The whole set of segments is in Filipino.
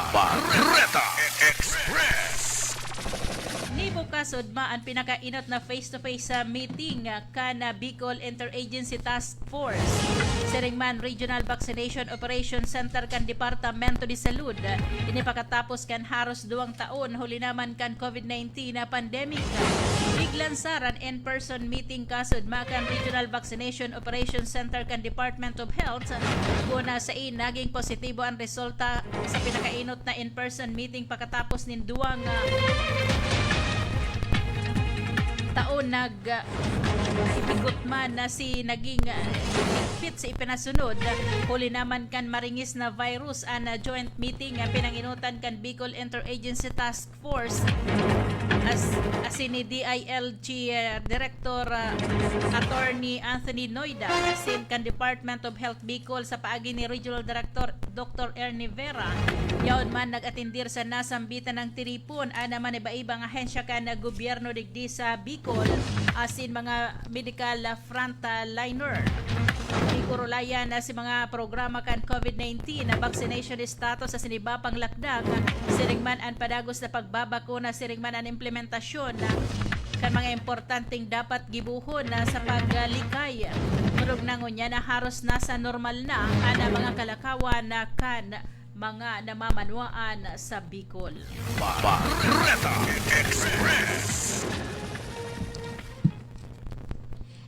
Barreta Express. Nibo kasod maan pinakainot na face-to-face meeting kana Bicol Interagency Task Force Seringman Regional Vaccination Operation Center kan Departamento de Salud. Ini pakatapos kan haros 2 taon huli naman kan COVID-19 na pandemic. Biglansaran in-person meeting kasod makan Regional Vaccination Operation Center kan Department of Health. Una sa naging positibo ang resulta sa pinakainot na in-person meeting pakatapos nin duwang taon ipigot man na si naging fit sa ipinasunod. Huli naman kan maringis na virus an joint meeting pinanginutan kan Bicol Interagency Task Force as ni DILG Director Attorney Anthony Noida asin kan Department of Health Bicol sa paagi ni Regional Director Dr. Ernie Vera. Yaon man nag-atindir sa nasambitan ng tiripon naman iba-ibang ahensya kan gobyerno digdi sa Bicol asin mga medical frontliner. Ikurulayan na si mga programa kan COVID-19 na vaccination status sa siniba pang lakdag siringman ang padagos na pagbabakuna siringman ang implementasyon kan mga importanteng dapat gibuhon na sa paglikay. Murog na ngunya na haros nasa normal na ang mga kalakawan na kan mga namamanwaan sa Bicol. Barreta Express.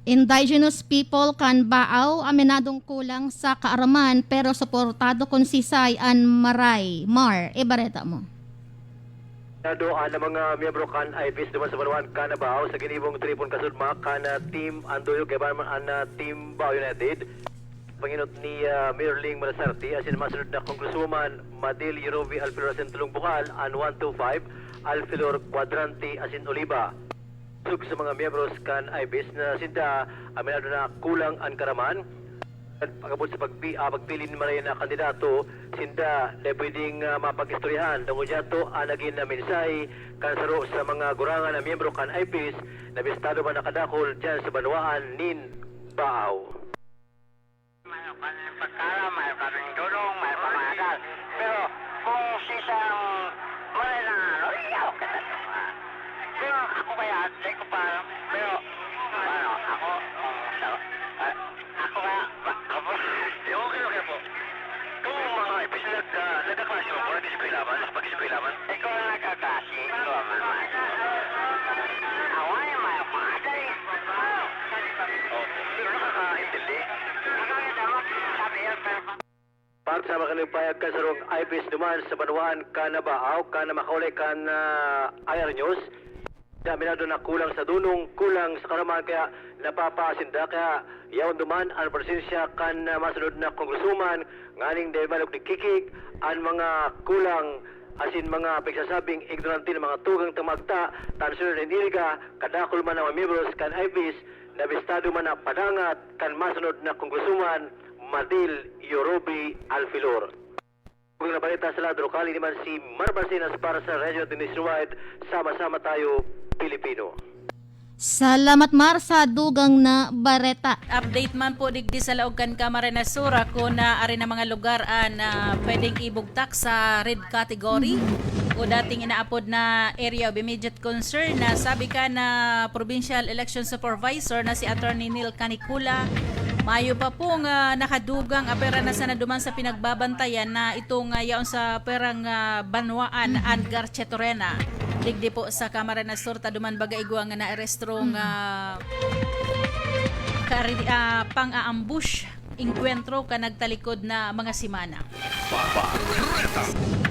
Indigenous people kan baaw aminadong kulang sa kaaraman pero suportado kon sisay an maray bareta mo. Doon ang mga miyembro kan IPS naman sa Banuan Canabao sa ginibong tripon kasudma kana team Andoyo kay Barman an team Bao United. Panginot ni Mayor Ling Malasarte asin masunod na Congresswoman Madil Yerovi Alfilor asin Tulong Bukal an 125 Alfilor Quadrante asin Oliva. Sug sa mga miyembros kan IBIS na sinda aminado na kulang ang karaman at pagabot sa pagpili ni Maray na kandidato sinda na pwedeng mapag-istoryahan tungkol dito naging na mensay kansaro sa mga gurangan na miyembro kan IBIS na bistado man nakadakol dyan sa Banwaan nin Baaw. May pagkara, may kaming tulong, may pamagal. Pero kung sisang Maray na iyaw ka na naman. Pero ako kaya, say ko pa, pero, ako kaya, okay po. Kung mga ipisinag, nagkaklase mo po, nag-eskwelaman, nakapag-eskwelaman? Ikaw na nagkaklase, ikaw naman. Ako ay may pamagal. Pero nakakaintindi. Sabi yan, pero Para sa mga payag kasarong IBIS naman sa Banwaan Canabao kana makaulay kan IR News. Minado na kulang sa dunong, kulang sa karaman kaya napapasinda kaya yaon duman ang presensya kan masunod na kongresuman nganing dahil malog kikik ang mga kulang asin mga pagsasabing ignorante ng mga tugang tamagta tansunod na iniga kadakol man ang mga membros kan IBIS na bistado man na padangat kan masunod na kongresuman Madil Yerovi Alfilor. Kung nabalita sa lado lokal, naman si Marbarsinas para sa Radio Nationwide, sama-sama tayo Pilipino. Salamat Mar sa dugang na bareta. Update man po digdi sa laog kan Camarines Sur kung ari na mga lugar na pwedeng ibugtak sa red category o dating inaapod na area of immediate concern na sabi ka na Provincial Election Supervisor na si Attorney Neil Canicula. Mayo pa pong nakadugang apera na sana duman sa pinagbabantayan na itong yaon sa perang Banwaan and Garchetorena. Digdi po sa Camarines Sur duman baga iguang na arestrong pang-aambush inkwentro ka nagtalikod na mga simana. Barreta